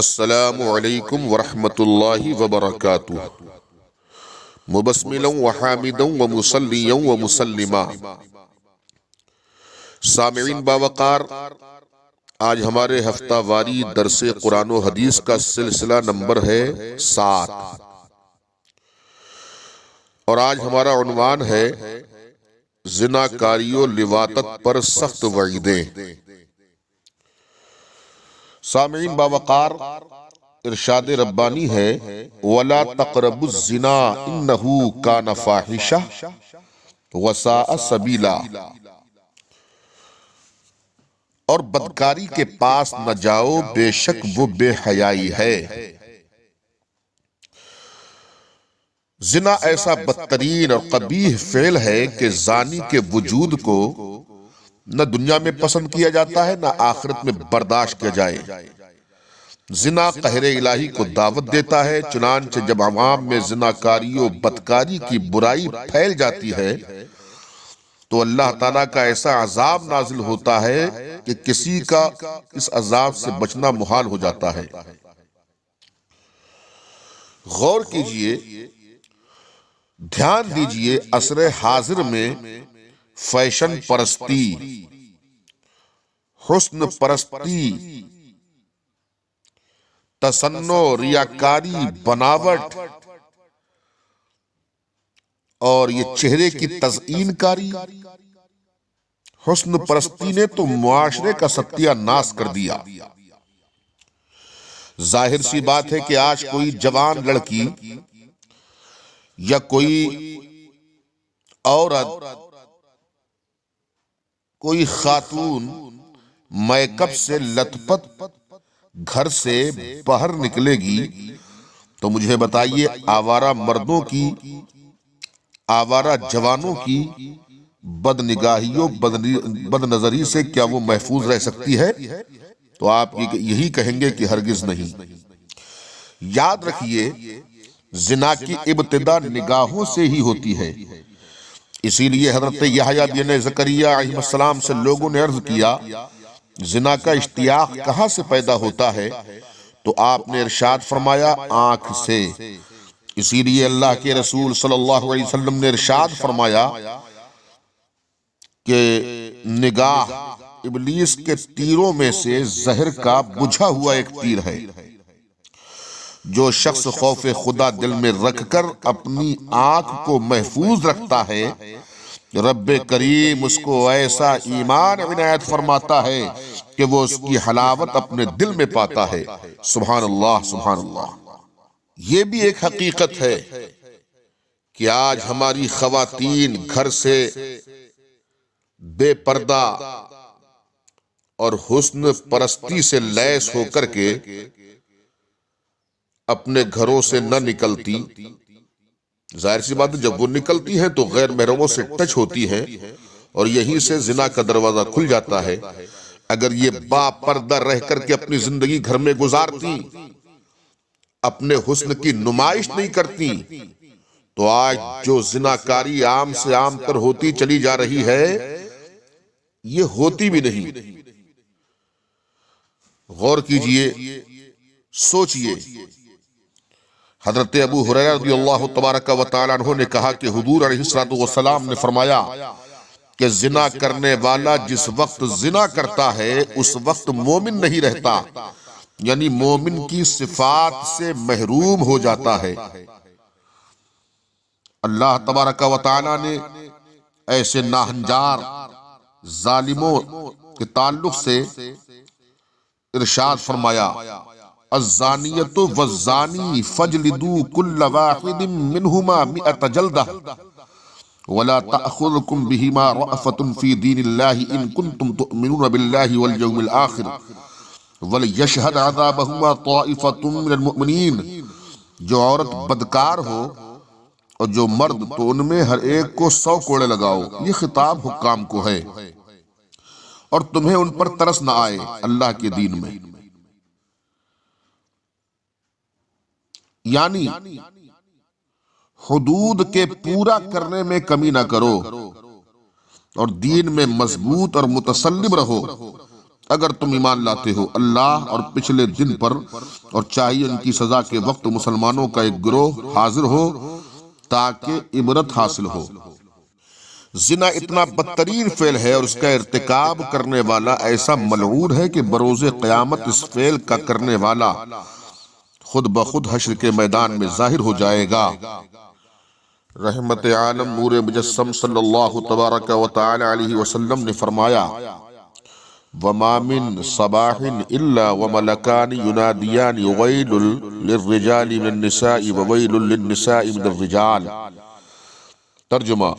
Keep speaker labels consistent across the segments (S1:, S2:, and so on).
S1: السلام علیکم ورحمۃ اللہ وبرکاتہ۔ مبسملا وحامدا ومصلیا ومسلما۔ سامعین باوقار، آج ہمارے ہفتہ واری درس قرآن و حدیث کا سلسلہ نمبر ہے 7، اور آج ہمارا عنوان ہے زناکاری و لواطت پر سخت وعیدیں۔ سامعین باوقار، ارشاد ربانی ہے وَلَا تَقْرَبُوا الزِّنَا إِنَّهُ كَانَ فَاحِشَةً وَسَاءَ سَبِيلًا، اور بدکاری کے پاس نہ جاؤ، بے شک وہ بے حیائی ہے۔ زنا ایسا بدترین اور قبیح فعل ہے کہ زانی کے وجود کو نہ دنیا میں پسند کیا جاتا ہے، نہ آخرت میں برداشت کیا جائے۔ زنا قہر الہی کو دعوت دیتا ہے، چنانچہ جب عوام میں زناکاری و بدکاری کی برائی پھیل جاتی ہے تو اللہ تعالیٰ کا ایسا عذاب نازل ہوتا ہے کہ کسی کا اس عذاب سے بچنا محال ہو جاتا ہے۔ غور کیجئے، دھیان دیجئے، عصر حاضر میں فیشن پرستی، حسن پرستی، تصنع، ریاکاری، بناوٹ اور یہ چہرے کی تزئین کاری، حسن پرستی نے تو معاشرے کا ستیہ ناش کر دیا۔ ظاہر سی بات ہے کہ آج کوئی جوان لڑکی یا کوئی عورت، کوئی خاتون میک اپ سے لت پت گھر سے باہر نکلے گی تو مجھے بتائیے، آوارہ مردوں کی، آوارہ جوانوں کی بد نگاہیوں، بد نظری سے کیا وہ محفوظ رہ سکتی ہے؟ تو آپ یہی کہیں گے کہ ہرگز نہیں۔ یاد رکھیے، زنا کی ابتدا نگاہوں سے ہی ہوتی ہے۔ اسی لیے حضرت یحییٰ بن زکریا علیہ السلام سے لوگوں نے عرض کیا، زنا کا اشتیاق کہاں سے پیدا ہوتا ہے؟ تو آپ نے ارشاد فرمایا، آنکھ سے۔ اسی لیے اللہ کے رسول صلی اللہ علیہ وسلم نے ارشاد فرمایا کہ نگاہ ابلیس کے تیروں میں سے زہر کا بجھا ہوا ایک تیر ہے۔ جو شخص خوف خدا دل میں رکھ کر اپنی آنکھ کو محفوظ رکھتا ہے، رب کریم اس کو ایسا ایمان عنایت فرماتا ہے کہ وہ اس کی حلاوت اپنے دل میں پاتا ہے۔ سبحان اللہ، سبحان اللہ۔ یہ بھی ایک حقیقت ہے کہ آج ہماری خواتین گھر سے بے پردہ اور حسن پرستی سے لیس ہو کر کے اپنے گھروں سے نہ نکلتی۔ ظاہر سی بات ہے، جب وہ نکلتی ہیں تو غیر محرموں سے ٹچ ہوتی ہیں اور یہیں سے زنا کا دروازہ کھل جاتا ہے۔ اگر یہ با پردہ رہ کر کے اپنی زندگی گھر میں گزارتی، اپنے حسن کی نمائش نہیں کرتی، تو آج جو زناکاری عام سے عام تر ہوتی چلی جا رہی ہے، یہ ہوتی بھی نہیں۔ غور کیجئے، سوچئے۔ حضرت ابو ہریرہ رضی اللہ تبارک و تعالی عنہ نے کہا کہ حضور علیہ السلام نے فرمایا کہ زنا کرنے والا جس وقت زنا کرتا ہے اس وقت مومن نہیں رہتا، یعنی مومن کی صفات سے محروم ہو جاتا ہے۔ اللہ تبارک و تعالی نے ایسے ناہنجار ظالموں کے تعلق سے ارشاد فرمایا، الزانیۃ والزانی فاجلدوا کل واحد منہما 100 جلدہ ولا تأخذکم بہما رأفۃ فی دین اللہ ان کنتم تؤمنون باللہ والیوم الآخر ولیشہد عذابہما طائفۃ من المؤمنین۔ جو عورت بدکار ہو اور جو مرد، تو ان میں ہر ایک کو 100 کوڑے لگاؤ۔ یہ خطاب حکام کو ہے، اور تمہیں ان پر ترس نہ آئے اللہ کے دین میں۔ یعنی حدود کے پورا کرنے میں کمی نہ کرو اور دین میں مضبوط اور متسلم رہو، اگر تم ایمان لاتے ہو اللہ اور پچھلے دن پر، اور چاہیے ان کی سزا کے وقت مسلمانوں کا ایک گروہ حاضر ہو تاکہ عبرت حاصل ہو۔ زنا اتنا بدترین فعل ہے اور اس کا ارتکاب کرنے والا ایسا ملعون ہے کہ بروز قیامت اس فعل کا کرنے والا خود بخود حشر کے میدان میں ظاہر ہو جائے گا۔ رحمت عالم نور مجسم صلی اللہ تبارک و تعالی علیہ وسلم نے فرمایا: وَمَا مِن صَبَاحٍ إِلَّا وَمَلَكَانِ يُنَادِيَانِ وَوَيْلٌ لِلرِّجَالِ مِنَ النِّسَاءِ وَوَيْلٌ لِلنِّسَاءِ مِنَ الرِّجَالِ۔ ترجمہ: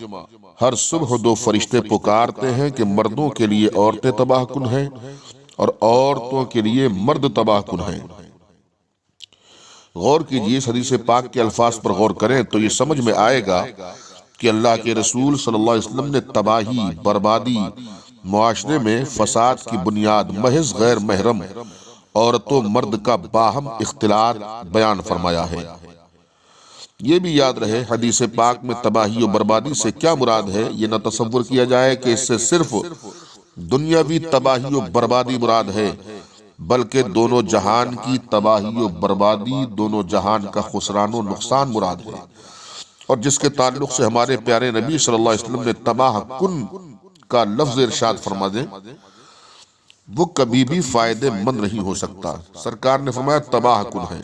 S1: ہر صبح دو فرشتے پکارتے ہیں کہ مردوں کے لیے عورتیں تباہ کن ہیں اور عورتوں کے لیے مرد تباہ کن ہیں۔ غور کیجئے، اس حدیث پاک کے الفاظ پر غور کریں تو یہ سمجھ میں آئے گا کہ اللہ کے رسول صلی اللہ علیہ وسلم نے تباہی، بربادی، معاشرے میں فساد کی بنیاد محض غیر محرم عورت و مرد کا باہم اختلاط بیان فرمایا ہے۔ یہ بھی یاد رہے، حدیث پاک میں تباہی و بربادی سے کیا مراد ہے یہ نہ تصور کیا جائے کہ اس سے صرف دنیاوی تباہی و بربادی مراد ہے، بلکہ دونوں جہان کی تباہی و بربادی، دونوں جہان کا خسران و نقصان مراد ہے۔ اور جس کے تعلق سے ہمارے پیارے نبی صلی اللہ علیہ وسلم نے تباہ کن کا لفظ ارشاد فرما دیں، وہ کبھی بھی فائدے مند نہیں ہو سکتا۔ سرکار نے فرمایا تباہ کن ہے۔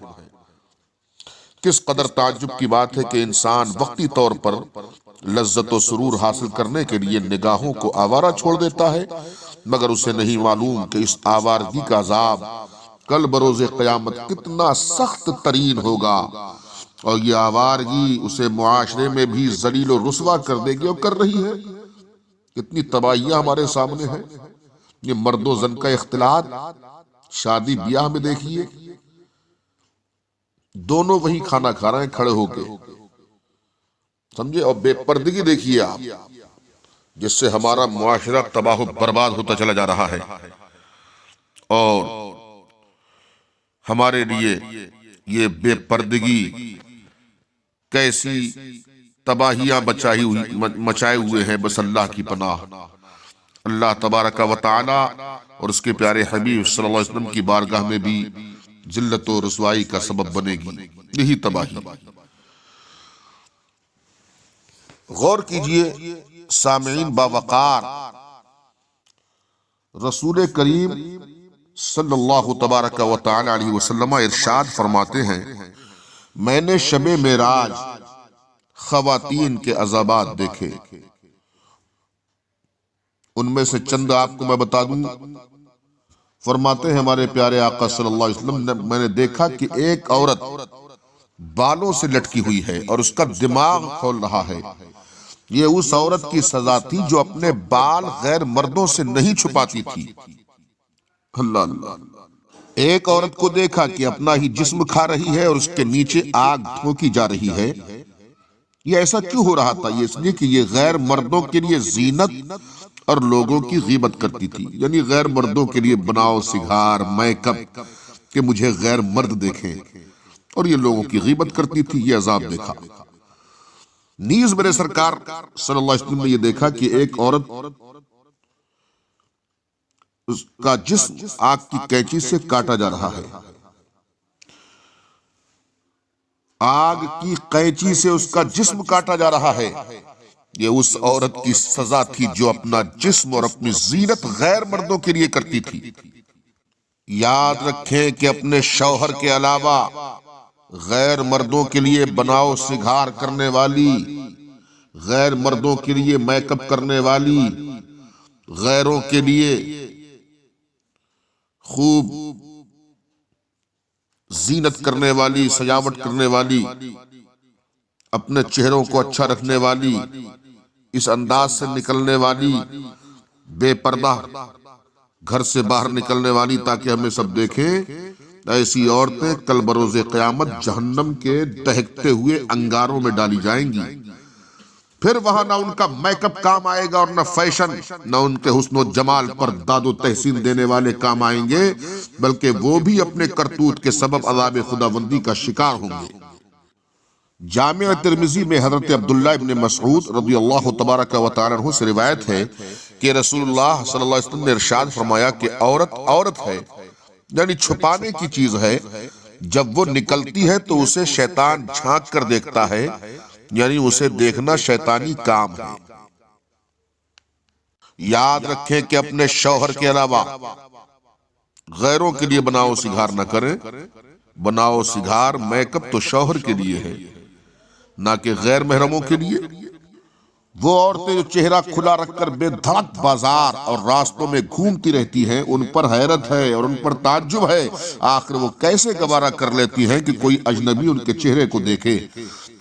S1: کس قدر تعجب کی بات ہے کہ انسان وقتی طور پر لذت و سرور حاصل کرنے کے لیے نگاہوں کو آوارہ چھوڑ دیتا ہے، مگر اسے نہیں معلوم کہ اس آوارگی کا عذاب کل بروز قیامت کتنا سخت ترین ہوگا، اور یہ آوارگی اسے معاشرے میں بھی ذلیل و رسوا کر دے گی، اور کر رہی ہے۔ کتنی تباہیاں ہمارے سامنے ہیں۔ یہ مرد و زن کا اختلاط شادی بیاہ میں دیکھیے، دونوں وہی کھانا کھا رہے ہیں کھڑے ہو کے، سمجھے؟ اور بے پردگی دیکھیے آپ، جس سے ہمارا معاشرہ تباہ و برباد ہوتا چلا جا رہا ہے، اور ہمارے لیے یہ بے پردگی کیسی تباہیاں مچائے ہوئے ہیں۔ بس اللہ کی پناہ، اللہ تبارک و تعالی اور اس کے پیارے حبیب صلی اللہ علیہ وسلم کی بارگاہ میں بھی ذلت و رسوائی کا سبب بنے گی یہی تباہی۔ غور کیجئے سامعین باوقار، رسول کریم صلی اللہ تبارک و تعالی علیہ وسلم ارشاد فرماتے ہیں، میں نے شب معراج خواتین کے عذابات دیکھے، ان میں سے چند آپ کو میں بتا دوں۔ فرماتے ہیں ہمارے پیارے آقا صلی اللہ علیہ وسلم، میں نے دیکھا کہ ایک عورت بالوں سے لٹکی ہوئی ہے اور اس کا دماغ کھول رہا ہے۔ یہ اس عورت کی سزا تھی جو اپنے بال غیر مردوں سے نہیں چھپاتی تھی۔ اللہ اللہ۔ ایک عورت کو دیکھا کہ اپنا ہی جسم کھا رہی ہے اور اس کے نیچے آگ دھونکی جا رہی ہے۔ یہ ایسا کیوں ہو رہا تھا؟ یہ اس لیے کہ یہ غیر مردوں کے لیے زینت اور لوگوں کی غیبت کرتی تھی، یعنی غیر مردوں کے لیے بناؤ سگار، میک اپ کہ مجھے غیر مرد دیکھیں، اور یہ لوگوں کی غیبت کرتی تھی۔ یہ عذاب دیکھا۔ نیز میرے سرکار صلی اللہ علیہ وسلم نے یہ دیکھا کہ ایک عورت اس کا جسم آگ کی کینچی سے کاٹا جا رہا ہے۔ آگ کی قینچی سے اس کا جسم کاٹا جا رہا ہے۔ یہ اس عورت کی سزا تھی جو اپنا جسم اور اپنی زینت غیر مردوں کے لیے کرتی تھی۔ یاد رکھیں کہ اپنے شوہر کے علاوہ غیر مردوں کے لیے بناؤ سگار کرنے والی، غیر مردوں کے لیے میک اپ کرنے والی، غیروں کے لیے خوب زینت کرنے والی، سجاوٹ کرنے والی، اپنے چہروں کو اچھا رکھنے والی، اس انداز سے نکلنے والی، بے پردہ گھر سے باہر نکلنے والی تاکہ ہمیں سب دیکھیں، ایسی عورتیں کل بروز قیامت جہنم کے دہکتے ہوئے انگاروں میں ڈالی جائیں گی۔ پھر وہاں نہ ان کا میک اپ کام آئے گا اور نہ فیشن، نہ ان کے حسن و جمال پر داد و تحسین دینے والے کام آئیں گے، بلکہ وہ بھی اپنے کرتوت کے سبب عذاب خداوندی کا شکار ہوں گے۔ جامع ترمذی میں حضرت عبداللہ ابن مسعود رضی اللہ تبارک و تعالی عنہ سے روایت ہے کہ رسول اللہ صلی اللہ علیہ وسلم نے ارشاد فرمایا کہ عورت عورت ہے، یعنی چھپانے کی چیز ہے، جب وہ نکلتی ہے تو اسے شیطان جھانک کر دیکھتا ہے، یعنی اسے دیکھنا شیطانی کام ہے۔ یاد رکھیں کہ اپنے شوہر کے علاوہ غیروں کے لیے بناؤ سگار نہ کریں۔ بناؤ سگار میک اپ تو شوہر کے لیے ہے، نہ کہ غیر محرموں کے لیے۔ وہ عورتیں جو چہرہ کھلا رکھ کر بے دھڑک بازار اور راستوں میں گھومتی رہتی ہیں، ان پر حیرت ہے اور ان پر تعجب ہے، آخر وہ کیسے گوارا کر لیتی ہیں کہ کوئی اجنبی ان کے چہرے کو دیکھے۔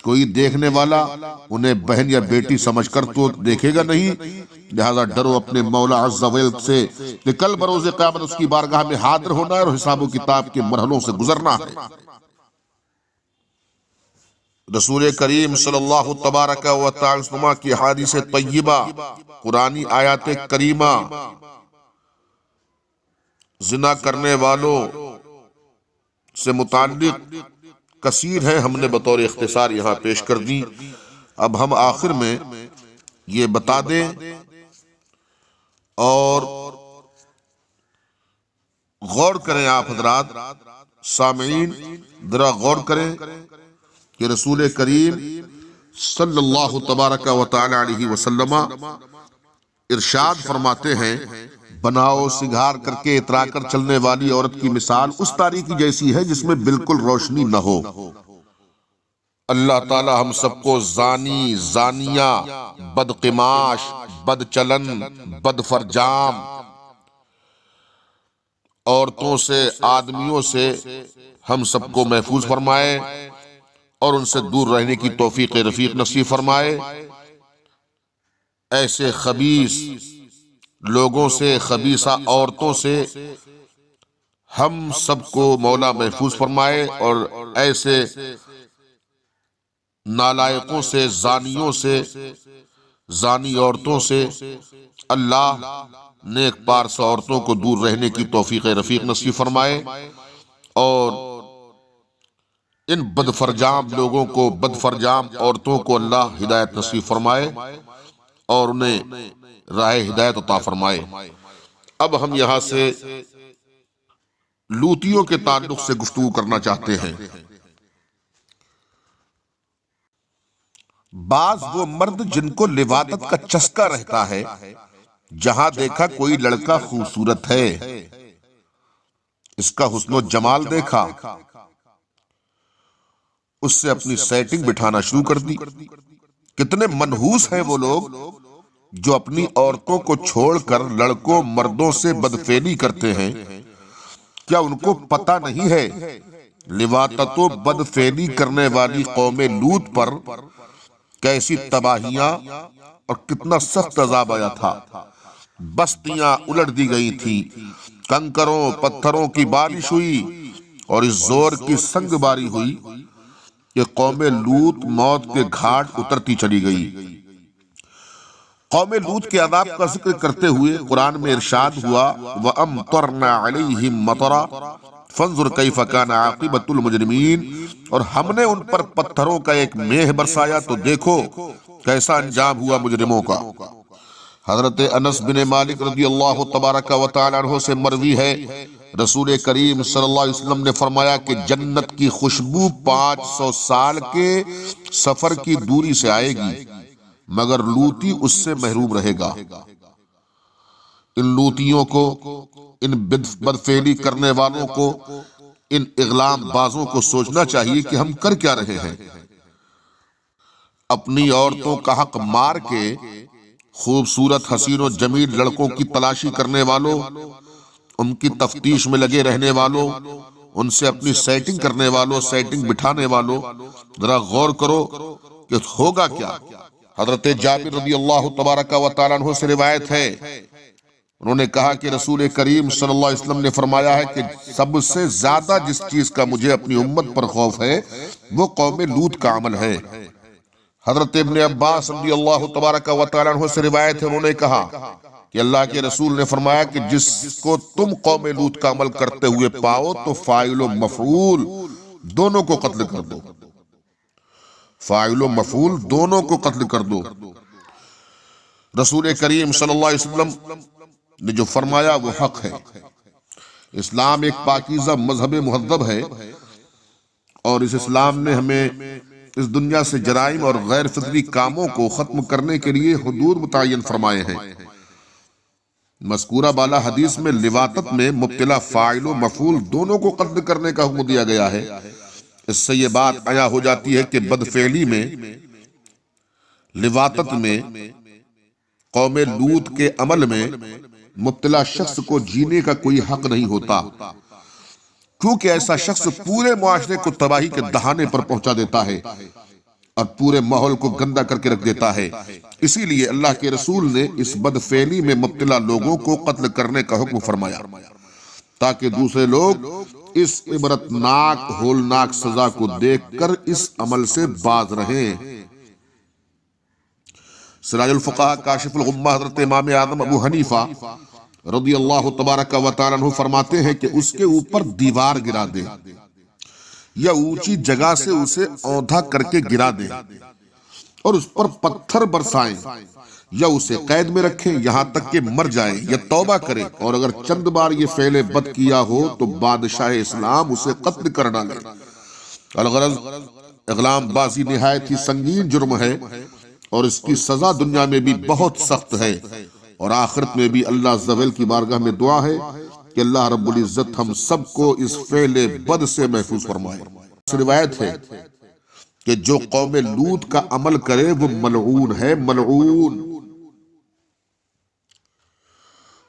S1: کوئی دیکھنے والا انہیں بہن یا بیٹی سمجھ کر تو دیکھے گا نہیں، لہذا ڈرو اپنے مولا عز و جل سے کہ کل بروز قیامت اس کی بارگاہ میں حاضر ہونا ہے اور حساب و کتاب کے مرحلوں سے گزرنا ہے۔ رسول کریم صلی اللہ تبارک و تعالی وسلم کی حدیث طیبہ، قرآنی آیات کریمہ زنا کرنے والوں سے متعلق کثیر ہیں، ہم نے بطور اختصار یہاں پیش کر دی۔ اب ہم آخر میں یہ بتا دیں اور غور کریں، آپ حضرات سامعین ذرا غور کریں کہ رسول کریم صلی اللہ تبارک و تعالی علیہ وسلم ارشاد فرماتے ہیں، بناؤ سگار کر کے اترا کر چلنے والی عورت کی مثال اس تاریکی جیسی ہے جس میں بالکل روشنی نہ ہو۔ اللہ تعالی ہم سب کو زانی، زانیہ، بدقماش، بد چلن، بد فرجام عورتوں سے، آدمیوں سے ہم سب کو محفوظ فرمائے اور ان سے دور رہنے کی توفیق رفیق نصیب فرمائے۔ ایسے خبیث لوگوں سے، خبیثہ عورتوں سے ہم سب کو مولا محفوظ فرمائے، اور ایسے نالائقوں سے، زانیوں سے، زانی عورتوں سے اللہ نیک پارس عورتوں کو دور رہنے کی توفیق رفیق نصیب فرمائے، اور ان بد فرجام لوگوں کو، بد فرجام عورتوں کو اللہ ہدایت نصیب فرمائے اور انہیں راہ ہدایت عطا فرمائے۔ اب ہم یہاں سے لوطیوں کے تعلق سے گفتگو کرنا چاہتے ہیں۔ بعض وہ مرد جن کو لواطت کا چسکا رہتا ہے، جہاں دیکھا کوئی لڑکا خوبصورت ہے، اس کا حسن و جمال دیکھا، اس سے اپنی سیٹنگ بٹھانا شروع کر دی۔ کتنے منحوس ہیں وہ لوگ جو اپنی عورتوں کو چھوڑ کر لڑکوں مردوں سے بدفعلی کرتے ہیں۔ کیا ان کو پتہ نہیں ہے لواطت و بدفعلی کرنے والی قوم لوط پر کیسی تباہیاں اور کتنا سخت عذاب آیا تھا؟ بستیاں الٹ دی گئی تھی، کنکروں پتھروں کی بارش ہوئی اور اس زور کی سنگ باری ہوئی کہ قوم لوط موت کے گھاٹ اترتی چلی گئی۔ قوم لوط کے عذاب کا ذکر کرتے ہوئے قرآن میں ارشاد ہوا، وَأَمْطَرْنَا عَلَيْهِمْ مَطَرًا فَانظُرْ كَيْفَ كَانَ عَاقِبَةُ الْمُجْرِمِينَ، اور ہم نے ان پر پتھروں کا ایک میہ برسایا تو دیکھو کیسا انجام ہوا مجرموں کا۔ حضرت انس بن مالک رضی اللہ تبارک و تعالی عنہ سے مروی ہے، رسول کریم صلی اللہ علیہ وسلم نے فرمایا کہ جنت کی خوشبو 500 سال کے سفر کی دوری سے آئے گی، مگر لوطی اس سے محروم رہے گا۔ ان لوطیوں کو، ان بدفعلی کرنے والوں کو، ان اغلام بازوں کو سوچنا چاہیے کہ ہم کر کیا رہے ہیں۔ اپنی عورتوں کا حق مار کے خوبصورت حسین و جمیل لڑکوں کی تلاشی کرنے والوں، ان کی تفتیش میں لگے رہنے والوں، ان سے اپنی سیٹنگ کرنے والوں، سیٹنگ بٹھانے والوں، ذرا غور کرو کہ ہوگا کیا۔ حضرت جابر رضی اللہ تبارک و تعالیٰ عنہ سے روایت ہے، انہوں نے کہا کہ رسول کریم صلی اللہ علیہ وسلم نے فرمایا ہے کہ سب سے زیادہ جس چیز کا مجھے اپنی امت پر خوف ہے وہ قوم لوط کا عمل ہے۔ حضرت ابن عباس رضی اللہ تبارک و تعالیٰ عنہ سے روایت ہے، انہوں نے کہا کہ اللہ کے رسول نے فرمایا کہ جس کو تم قوم لوط کا عمل کرتے ہوئے پاؤ تو فاعل و مفعول دونوں کو قتل کر دو، فاعل و مفعول دونوں کو قتل کر دو۔ رسول کریم صلی اللہ علیہ وسلم نے جو فرمایا وہ حق ہے۔ اسلام ایک پاکیزہ مذہب مہذب ہے، اور اس اسلام نے ہمیں اس دنیا سے جرائم اور غیر فطری کاموں کو ختم کرنے کے لیے حدود متعین فرمائے ہیں۔ مذکورہ بالا حدیث میں لواطت میں مبتلا فاعل و مفعول دونوں کو قتل کرنے کا حکم دیا گیا ہے۔ اس سے یہ بات عیاں ہو جاتی ہے کہ بدفعلی میں، لواطت میں، قوم لوط کے عمل میں مبتلا شخص کو جینے کا کوئی حق نہیں ہوتا، کیونکہ ایسا شخص پورے معاشرے کو تباہی کے دہانے پر پہنچا دیتا ہے اور پورے ماحول کو گندا کر کے رکھ دیتا ہے۔ اسی لیے اللہ کے رسول نے اس بدفعلی میں مبتلا لوگوں کو قتل کرنے کا حکم فرمایا، تاکہ دوسرے لوگ اس عبرتناک ہولناک سزا کو دیکھ کر اس عمل سے باز رہیں۔ سراج الفقہ کاشف الغمہ حضرت امام اعظم ابو حنیفہ رضی اللہ تبارک و تعالیٰ عنہ فرماتے ہیں کہ اس کے اوپر دیوار گرا دے یا اونچی جگہ سے اسے اوندھا کر کے گرا دے اور اس پر پتھر برسائیں، یا اسے قید میں رکھیں یہاں تک کہ مر جائے یا توبہ کرے، اور اگر چند بار یہ فعل بد کیا ہو تو بادشاہ اسلام اسے قتل کر ڈالے۔ الغرض اغلام بازی نہایت ہی سنگین جرم ہے، اور اس کی سزا دنیا میں بھی بہت سخت ہے، اور آخرت میں بھی اللہ عز و جل کی بارگاہ میں دعا ہے کہ اللہ رب العزت ہم سب کو اس فعل بد سے محفوظ فرمائے۔ اس روایت ہے کہ جو قوم لوط کا عمل کرے وہ ملعون ہے، ملعون۔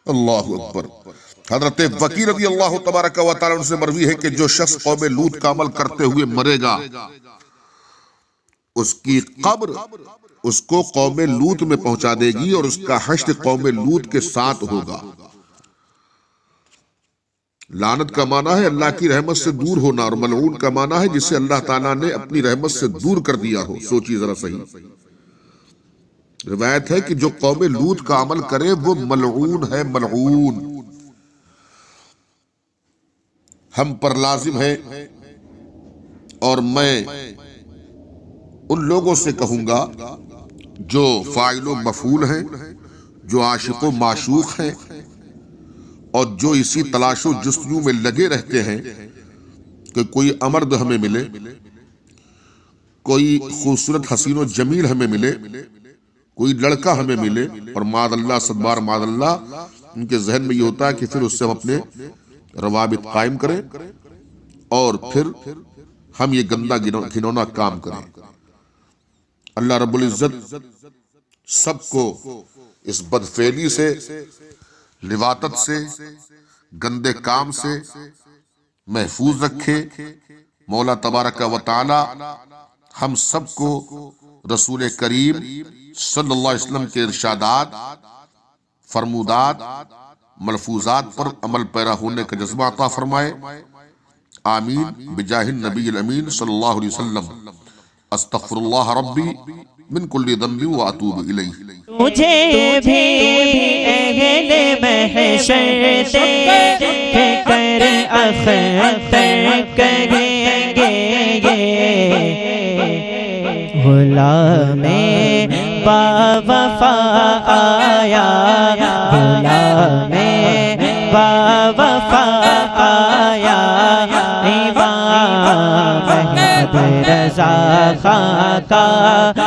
S1: اللہ اکبر۔ حضرت وکی رضی اللہ تبارک و تعالیٰ عنہ سے مروی ہے کہ جو شخص قوم لوط کا عمل کرتے ہوئے مرے گا، اس کی قبر اس کو قوم لوط میں پہنچا دے گی، اور اس کا حشر قوم لوط کے ساتھ ہوگا۔ لعنت کا معنی ہے اللہ کی رحمت سے دور ہونا، اور ملعون کا معنی ہے جسے اللہ تعالیٰ نے اپنی رحمت سے دور کر دیا ہو۔ سوچیے ذرا صحیح۔ روایت ہے کہ جو قوم لوط کا عمل کرے وہ ملعون ہے، ملعون۔ ہم پر لازم ہے، اور میں ان لوگوں سے کہوں گا جو فاعل و مفعول ہیں، جو عاشق و معشوق ہیں، اور جو اسی تلاش و جستجو میں لگے رہتے ہیں کہ کوئی امرد ہمیں ملے، کوئی خوبصورت حسین و جمیل ہمیں ملے، کوئی لڑکا ہمیں ملے، اور معاذ اللہ صدبار معاذ اللہ ان کے ذہن میں یہ ہوتا ہے کہ پھر اس سے ہم اپنے روابط قائم کریں، اور پھر ہم یہ گندا گھنونا کام کریں۔ اللہ رب العزت سب کو اس بدفعلی سے، لواطت سے، گندے کام سے محفوظ رکھے۔ مولا تبارک و تعالی ہم سب کو رسول کریم صلی اللہ علیہ وسلم کے ارشادات، فرمودات، ملفوظات پر عمل پیرا ہونے کا جذبہ عطا فرمائے۔ آمین بجاہ النبی الامین صلی اللہ علیہ وسلم۔ استغفر اللہ ربی من کل ذنب واتوب الیہ۔
S2: مجھے بھی اہل محشر دیکھ کر اختر کریں گے، غلام باوفا آیا، غلام باوفا آیا، امام احمد رضا خان کا